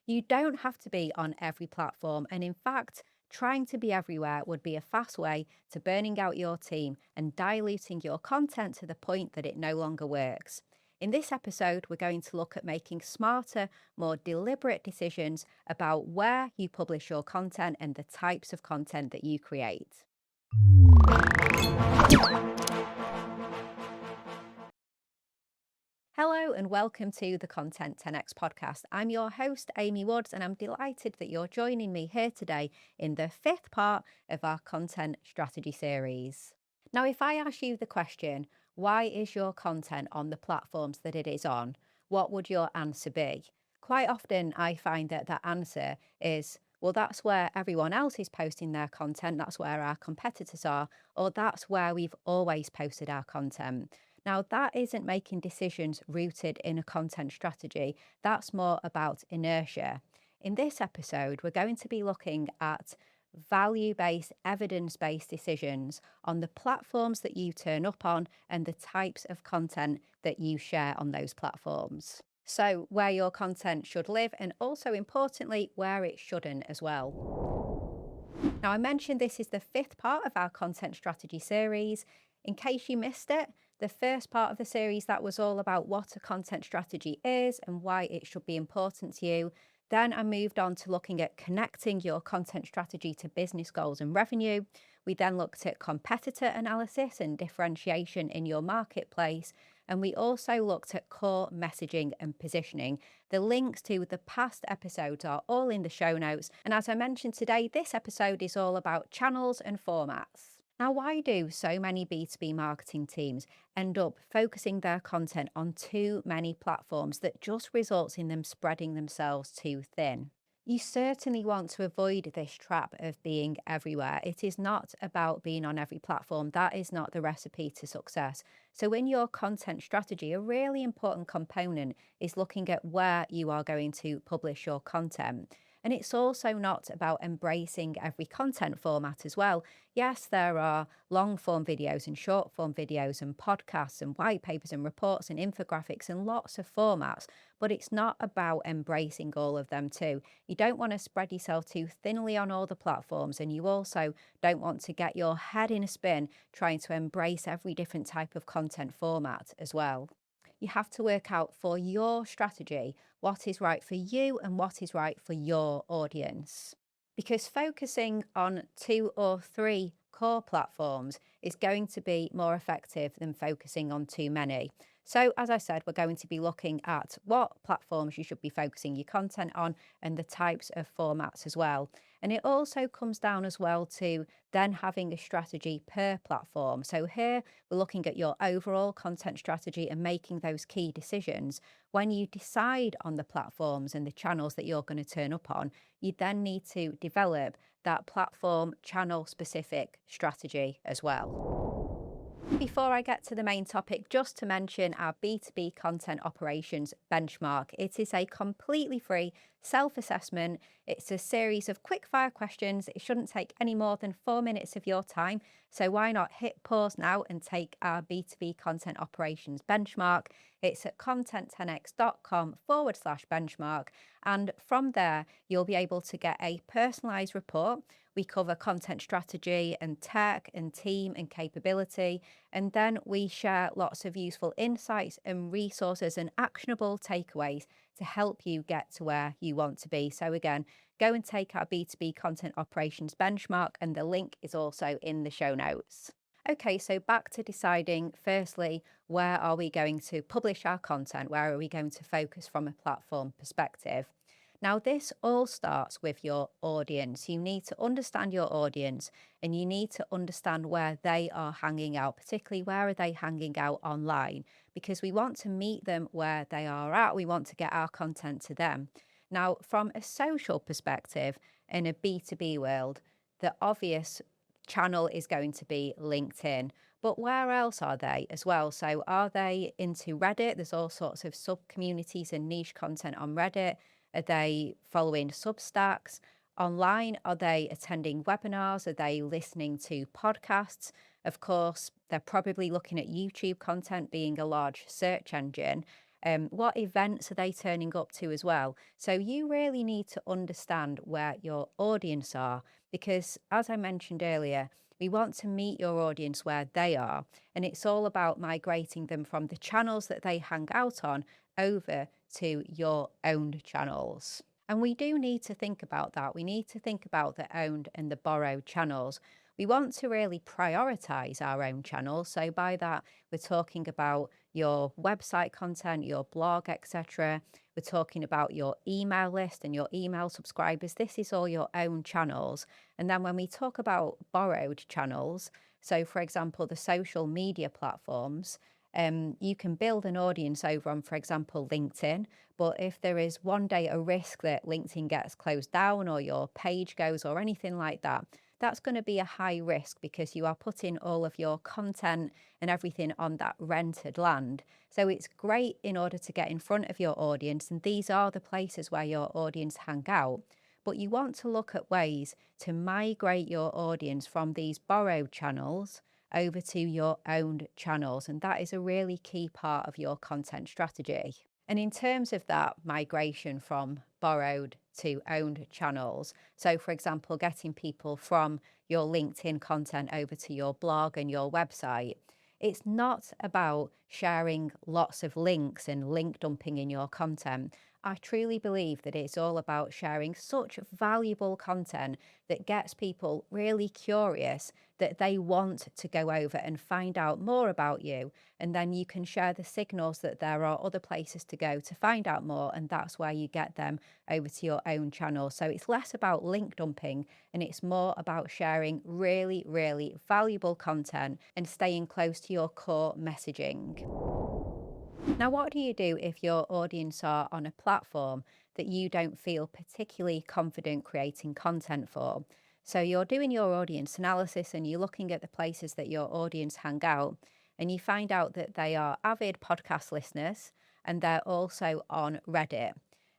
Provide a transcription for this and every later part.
You don't have to be on every platform, and in fact, trying to be everywhere would be a fast way to burning out your team and diluting your content to the point that it no longer works. In this episode, we're going to look at making smarter, more deliberate decisions about where you publish your content and the types of content that you create. Hello and welcome to the Content 10x podcast. I'm your host, Amy Woods, and I'm delighted that you're joining me here today in the fifth part of our Content Strategy Series. Now, if I ask you the question, why is your content on the platforms that it is on? What would your answer be? Quite often, I find that that answer is, well, that's where everyone else is posting their content, that's where our competitors are, or that's where we've always posted our content. Now, that isn't making decisions rooted in a content strategy. That's more about inertia. In this episode, we're going to be looking at value-based, evidence-based decisions on the platforms that you turn up on and the types of content that you share on those platforms. So, where your content should live, and also importantly, where it shouldn't as well. Now, I mentioned this is the fifth part of our content strategy series. In case you missed it, the first part of the series, that was all about what a content strategy is and why it should be important to you. Then I moved on to looking at connecting your content strategy to business goals and revenue. We then looked at competitor analysis and differentiation in your marketplace. And we also looked at core messaging and positioning. The links to the past episodes are all in the show notes. And as I mentioned today, this episode is all about channels and formats. Now, why do so many B2B marketing teams end up focusing their content on too many platforms that just results in them spreading themselves too thin? You certainly want to avoid this trap of being everywhere. It is not about being on every platform. That is not the recipe to success. So in your content strategy, a really important component is looking at where you are going to publish your content. And it's also not about embracing every content format as well. Yes, there are long form videos and short form videos and podcasts and white papers and reports and infographics and lots of formats, but it's not about embracing all of them too. You don't want to spread yourself too thinly on all the platforms, and you also don't want to get your head in a spin trying to embrace every different type of content format as well. You have to work out for your strategy what is right for you and what is right for your audience. Because focusing on 2 or 3 core platforms is going to be more effective than focusing on too many. So, as I said, we're going to be looking at what platforms you should be focusing your content on and the types of formats as well. And it also comes down as well to then having a strategy per platform. So here we're looking at your overall content strategy and making those key decisions. When you decide on the platforms and the channels that you're going to turn up on, you then need to develop that platform channel specific strategy as well. Before I get to the main topic, just to mention our B2B Content Operations Benchmark. It is a completely free self-assessment. It's a series of quick-fire questions. It shouldn't take any more than 4 minutes of your time. So why not hit pause now and take our B2B Content Operations Benchmark. It's at content10x.com/benchmark. And from there, you'll be able to get a personalized report. We cover content strategy and tech and team and capability. And then we share lots of useful insights and resources and actionable takeaways to help you get to where you want to be. So again, go and take our B2B Content Operations Benchmark, and the link is also in the show notes. Okay, so back to deciding, firstly, where are we going to publish our content? Where are we going to focus from a platform perspective? Now, this all starts with your audience. You need to understand your audience, and you need to understand where they are hanging out, particularly where are they hanging out online, because we want to meet them where they are at. We want to get our content to them. Now, from a social perspective, in a B2B world, the obvious channel is going to be LinkedIn. But where else are they as well? So are they into Reddit? There's all sorts of sub-communities and niche content on Reddit. Are they following Substacks? Online, are they attending webinars? Are they listening to podcasts? Of course, they're probably looking at YouTube content being a large search engine. What events are they turning up to as well? So you really need to understand where your audience are because, as I mentioned earlier, we want to meet your audience where they are. And it's all about migrating them from the channels that they hang out on over to your owned channels. And we do need to think about that. We need to think about the owned and the borrowed channels. We want to really prioritize our own channels. So, by that, we're talking about your website content, your blog, etc. We're talking about your email list and your email subscribers. This is all your own channels. And then when we talk about borrowed channels, so for example, the social media platforms, you can build an audience over on, for example, LinkedIn. But if there is one day a risk that LinkedIn gets closed down or your page goes or anything like that, that's going to be a high risk because you are putting all of your content and everything on that rented land. So it's great in order to get in front of your audience. And these are the places where your audience hang out. But you want to look at ways to migrate your audience from these borrowed channels over to your owned channels. And that is a really key part of your content strategy. And in terms of that migration from borrowed to owned channels, so for example, getting people from your LinkedIn content over to your blog and your website, it's not about sharing lots of links and link dumping in your content. I truly believe that it's all about sharing such valuable content that gets people really curious that they want to go over and find out more about you. And then you can share the signals that there are other places to go to find out more. And that's where you get them over to your own channel. So it's less about link dumping and it's more about sharing really, really valuable content and staying close to your core messaging. Now, what do you do if your audience are on a platform that you don't feel particularly confident creating content for? So, you're doing your audience analysis and you're looking at the places that your audience hang out, and you find out that they are avid podcast listeners and they're also on Reddit.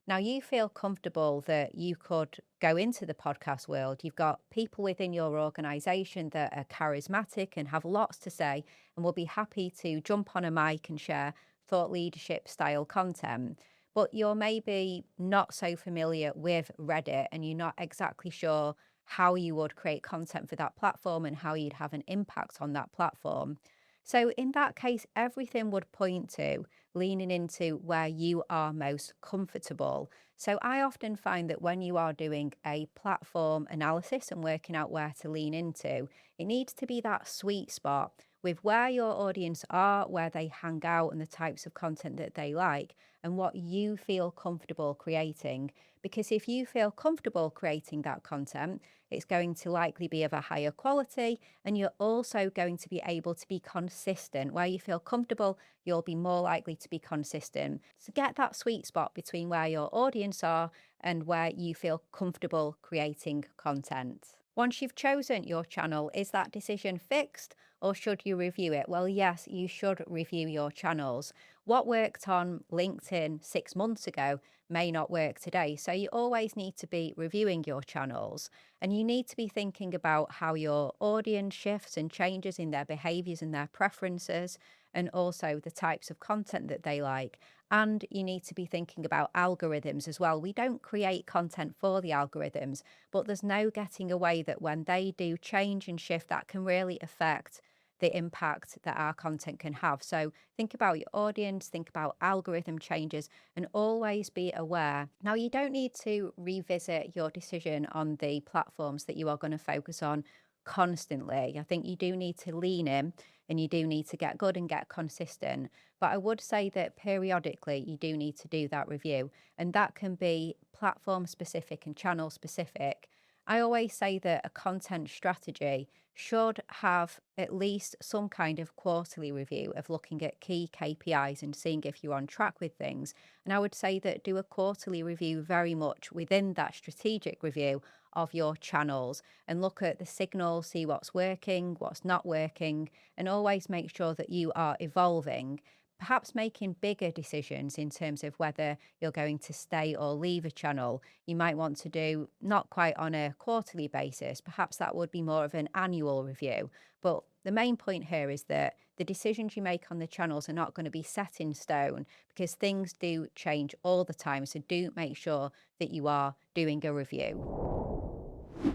Now, you feel comfortable that you could go into the podcast world. You've got people within your organization that are charismatic and have lots to say and will be happy to jump on a mic and share thought leadership style content, but you're maybe not so familiar with Reddit and you're not exactly sure how you would create content for that platform and how you'd have an impact on that platform. So, in that case, everything would point to leaning into where you are most comfortable. So, I often find that when you are doing a platform analysis and working out where to lean into, it needs to be that sweet spot with where your audience are, where they hang out, and the types of content that they like, and what you feel comfortable creating. Because if you feel comfortable creating that content, it's going to likely be of a higher quality, and you're also going to be able to be consistent. Where you feel comfortable, you'll be more likely to be consistent. So get that sweet spot between where your audience are and where you feel comfortable creating content. Once you've chosen your channel, is that decision fixed or should you review it? Well, yes, you should review your channels. What worked on LinkedIn 6 months ago may not work today. So you always need to be reviewing your channels and you need to be thinking about how your audience shifts and changes in their behaviors and their preferences and also the types of content that they like. And you need to be thinking about algorithms as well. We don't create content for the algorithms, but there's no getting away that when they do change and shift, that can really affect the impact that our content can have. So think about your audience, think about algorithm changes, and always be aware. Now, you don't need to revisit your decision on the platforms that you are going to focus on constantly. I think you do need to lean in and you do need to get good and get consistent. But I would say that periodically you do need to do that review, and that can be platform specific and channel specific. I always say that a content strategy should have at least some kind of quarterly review of looking at key KPIs and seeing if you're on track with things. And I would say that do a quarterly review very much within that strategic review of your channels and look at the signals, see what's working, what's not working, and always make sure that you are evolving. Perhaps making bigger decisions in terms of whether you're going to stay or leave a channel, you might want to do not quite on a quarterly basis. Perhaps that would be more of an annual review. But the main point here is that the decisions you make on the channels are not going to be set in stone because things do change all the time. So do make sure that you are doing a review.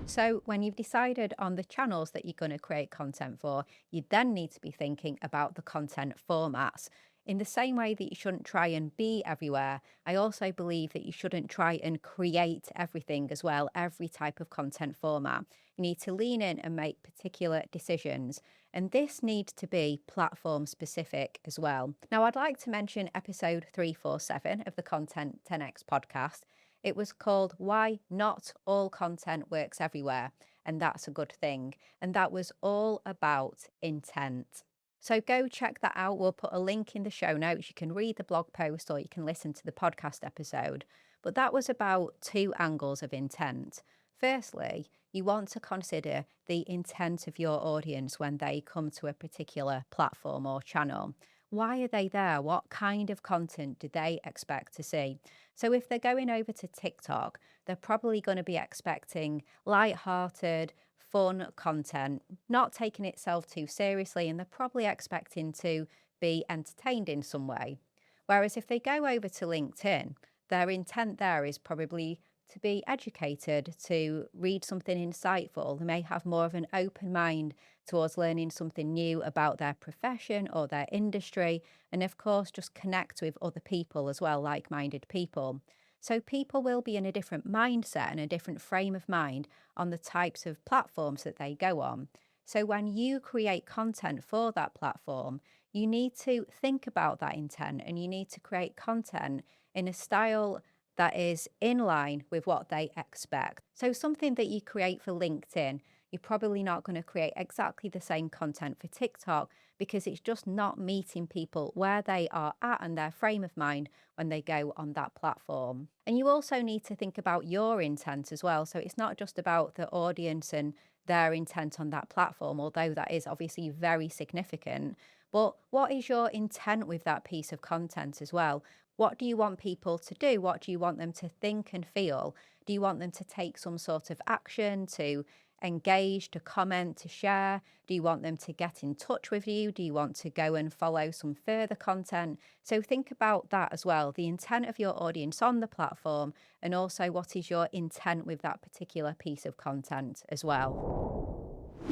So, when you've decided on the channels that you're going to create content for, you then need to be thinking about the content formats. In the same way that you shouldn't try and be everywhere, I also believe that you shouldn't try and create everything as well, every type of content format. You need to lean in and make particular decisions. And this needs to be platform specific as well. Now, I'd like to mention episode 347 of the Content 10x podcast. It was called Why Not All Content Works Everywhere, and that's a good thing. And that was all about intent. So go check that out. We'll put a link in the show notes. You can read the blog post or you can listen to the podcast episode. But that was about two angles of intent. Firstly, you want to consider the intent of your audience when they come to a particular platform or channel. Why are they there? What kind of content do they expect to see? So if they're going over to TikTok, they're probably going to be expecting light-hearted, fun content, not taking itself too seriously, and they're probably expecting to be entertained in some way. Whereas if they go over to LinkedIn, their intent there is probably to be educated, to read something insightful. They may have more of an open mind towards learning something new about their profession or their industry, and of course, just connect with other people as well, like minded people. So, people will be in a different mindset and a different frame of mind on the types of platforms that they go on. So, when you create content for that platform, you need to think about that intent and you need to create content in a style that is in line with what they expect. So, something that you create for LinkedIn, you're probably not going to create exactly the same content for TikTok because it's just not meeting people where they are at and their frame of mind when they go on that platform. And you also need to think about your intent as well. So, it's not just about the audience and their intent on that platform, although that is obviously very significant. But what is your intent with that piece of content as well? What do you want people to do? What do you want them to think and feel? Do you want them to take some sort of action, to engage, to comment, to share? Do you want them to get in touch with you? Do you want to go and follow some further content? So think about that as well, the intent of your audience on the platform, and also what is your intent with that particular piece of content as well.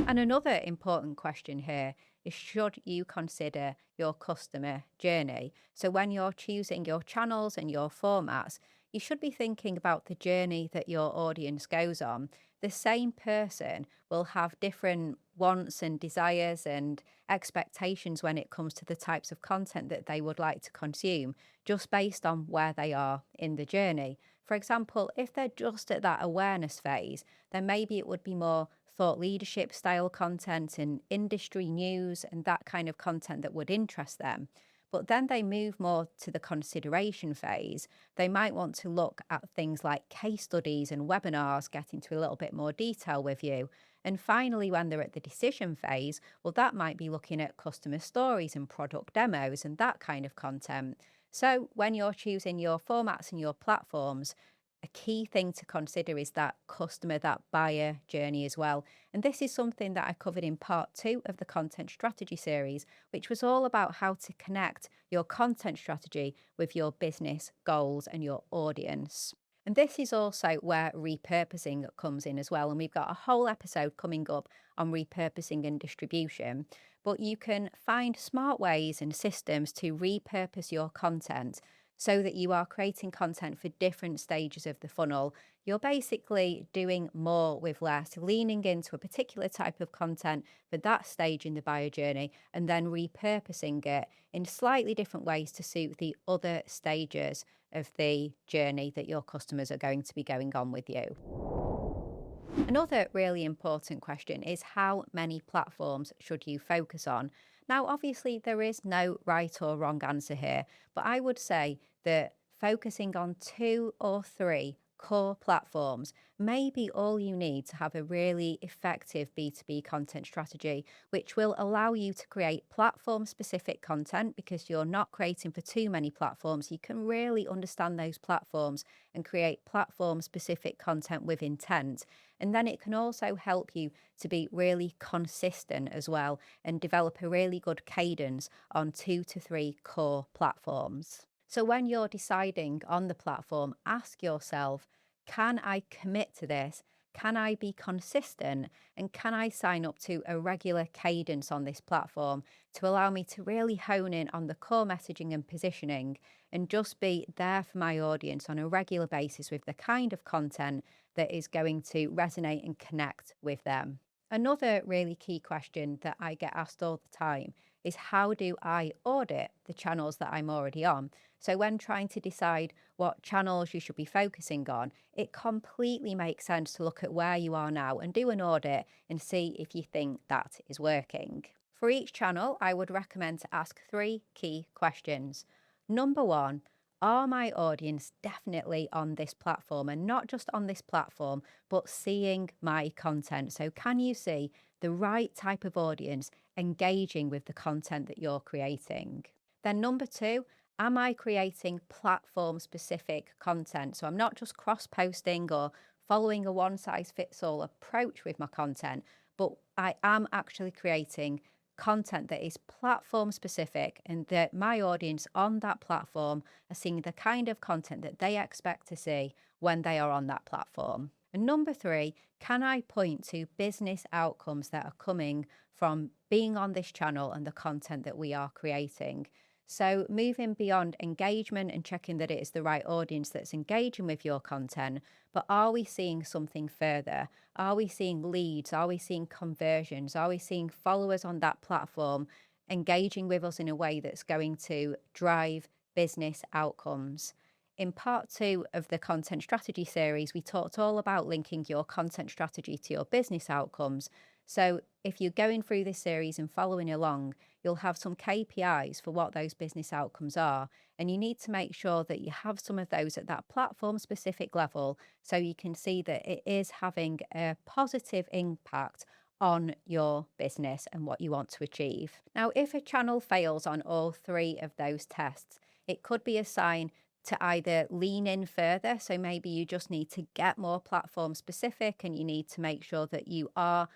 And another important question here is, should you consider your customer journey? So when you're choosing your channels and your formats, you should be thinking about the journey that your audience goes on. The same person will have different wants and desires and expectations when it comes to the types of content that they would like to consume, just based on where they are in the journey. For example, if they're just at that awareness phase, then maybe it would be more thought leadership style content and industry news and that kind of content that would interest them. But then they move more to the consideration phase. They might want to look at things like case studies and webinars, get into a little bit more detail with you. And finally, when they're at the decision phase, well, that might be looking at customer stories and product demos and that kind of content. So when you're choosing your formats and your platforms, a key thing to consider is that customer, that buyer journey as well. And this is something that I covered in part 2 of the Content Strategy Series, which was all about how to connect your content strategy with your business goals and your audience. And this is also where repurposing comes in as well. And we've got a whole episode coming up on repurposing and distribution. But you can find smart ways and systems to repurpose your content so that you are creating content for different stages of the funnel. You're basically doing more with less, leaning into a particular type of content for that stage in the buyer journey, and then repurposing it in slightly different ways to suit the other stages of the journey that your customers are going to be going on with you. Another really important question is, how many platforms should you focus on? Now, obviously, there is no right or wrong answer here, but I would say that focusing on 2 or 3 core platforms may be all you need to have a really effective B2B content strategy, which will allow you to create platform specific content because you're not creating for too many platforms. You can really understand those platforms and create platform specific content with intent. And then it can also help you to be really consistent as well and develop a really good cadence on 2 to 3 core platforms. So when you're deciding on the platform, ask yourself, can I commit to this? Can I be consistent? And can I sign up to a regular cadence on this platform to allow me to really hone in on the core messaging and positioning and just be there for my audience on a regular basis with the kind of content that is going to resonate and connect with them? Another really key question that I get asked all the time is, how do I audit the channels that I'm already on? So when trying to decide what channels you should be focusing on, it completely makes sense to look at where you are now and do an audit and see if you think that is working. For each channel, I would recommend to ask 3 key questions. Number 1, are my audience definitely on this platform, and not just on this platform, but seeing my content? So can you see the right type of audience engaging with the content that you're creating? Then number 2, am I creating platform specific content? So I'm not just cross posting or following a one size fits all approach with my content, but I am actually creating content that is platform specific and that my audience on that platform are seeing the kind of content that they expect to see when they are on that platform. And number 3, can I point to business outcomes that are coming from being on this channel and the content that we are creating? So moving beyond engagement and checking that it is the right audience that's engaging with your content, but are we seeing something further? Are we seeing leads? Are we seeing conversions? Are we seeing followers on that platform engaging with us in a way that's going to drive business outcomes? In part 2 of the content strategy series, we talked all about linking your content strategy to your business outcomes. So if you're going through this series and following along, you'll have some KPIs for what those business outcomes are. And you need to make sure that you have some of those at that platform specific level so you can see that it is having a positive impact on your business and what you want to achieve. Now, if a channel fails on all 3 of those tests, it could be a sign to either lean in further. So maybe you just need to get more platform specific and you need to make sure that you are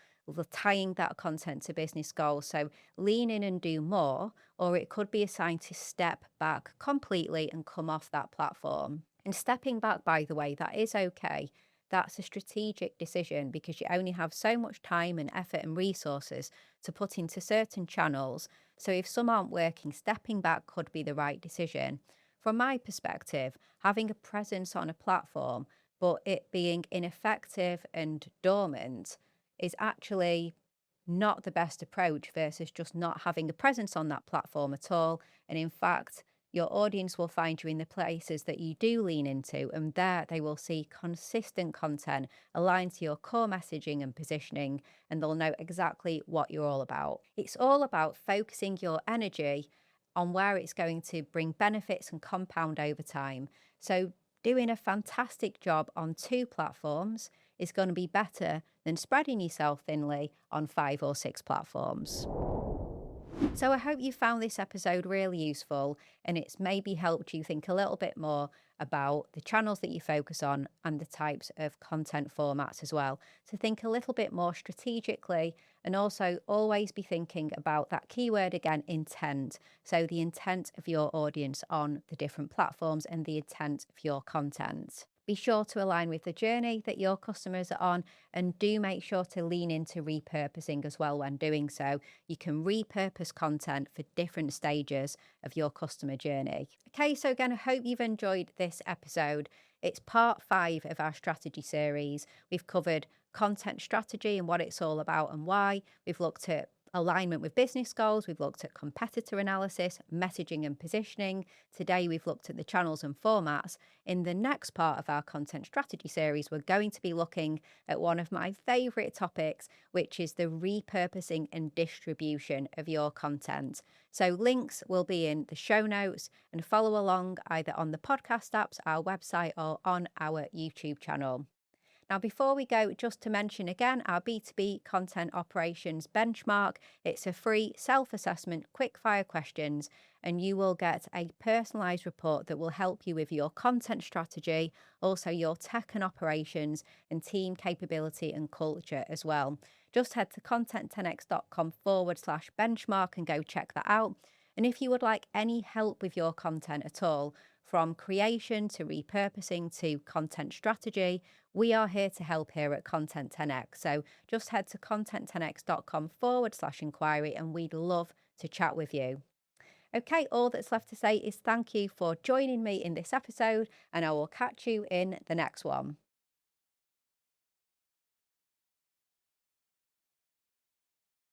tying that content to business goals. So lean in and do more, or it could be a sign to step back completely and come off that platform. And stepping back, by the way, that is okay. That's a strategic decision because you only have so much time and effort and resources to put into certain channels. So if some aren't working, stepping back could be the right decision. From my perspective, having a presence on a platform, but it being ineffective and dormant is actually not the best approach versus just not having a presence on that platform at all. And in fact, your audience will find you in the places that you do lean into, and there they will see consistent content aligned to your core messaging and positioning, and they'll know exactly what you're all about. It's all about focusing your energy on where it's going to bring benefits and compound over time. So doing a fantastic job on 2 platforms is going to be better than spreading yourself thinly on 5 or 6 platforms. So I hope you found this episode really useful and it's maybe helped you think a little bit more about the channels that you focus on and the types of content formats as well. So think a little bit more strategically and also always be thinking about that keyword again, intent. So the intent of your audience on the different platforms and the intent of your content. Be sure to align with the journey that your customers are on and do make sure to lean into repurposing as well when doing so. You can repurpose content for different stages of your customer journey. Okay, so again, I hope you've enjoyed this episode. It's part 5 of our strategy series. We've covered content strategy and what it's all about and why. We've looked at alignment with business goals. We've looked at competitor analysis, messaging and positioning. Today, we've looked at the channels and formats. In the next part of our content strategy series, we're going to be looking at one of my favorite topics, which is the repurposing and distribution of your content. So links will be in the show notes, and follow along either on the podcast apps, our website, or on our YouTube channel. Now, before we go, just to mention again, our B2B Content Operations Benchmark. It's a free self-assessment, quick-fire questions, and you will get a personalised report that will help you with your content strategy, also your tech and operations, and team capability and culture as well. Just head to content10x.com/benchmark and go check that out. And if you would like any help with your content at all, from creation to repurposing to content strategy, we are here to help here at Content 10x. So just head to content10x.com/inquiry and we'd love to chat with you. Okay, all that's left to say is thank you for joining me in this episode, and I will catch you in the next one.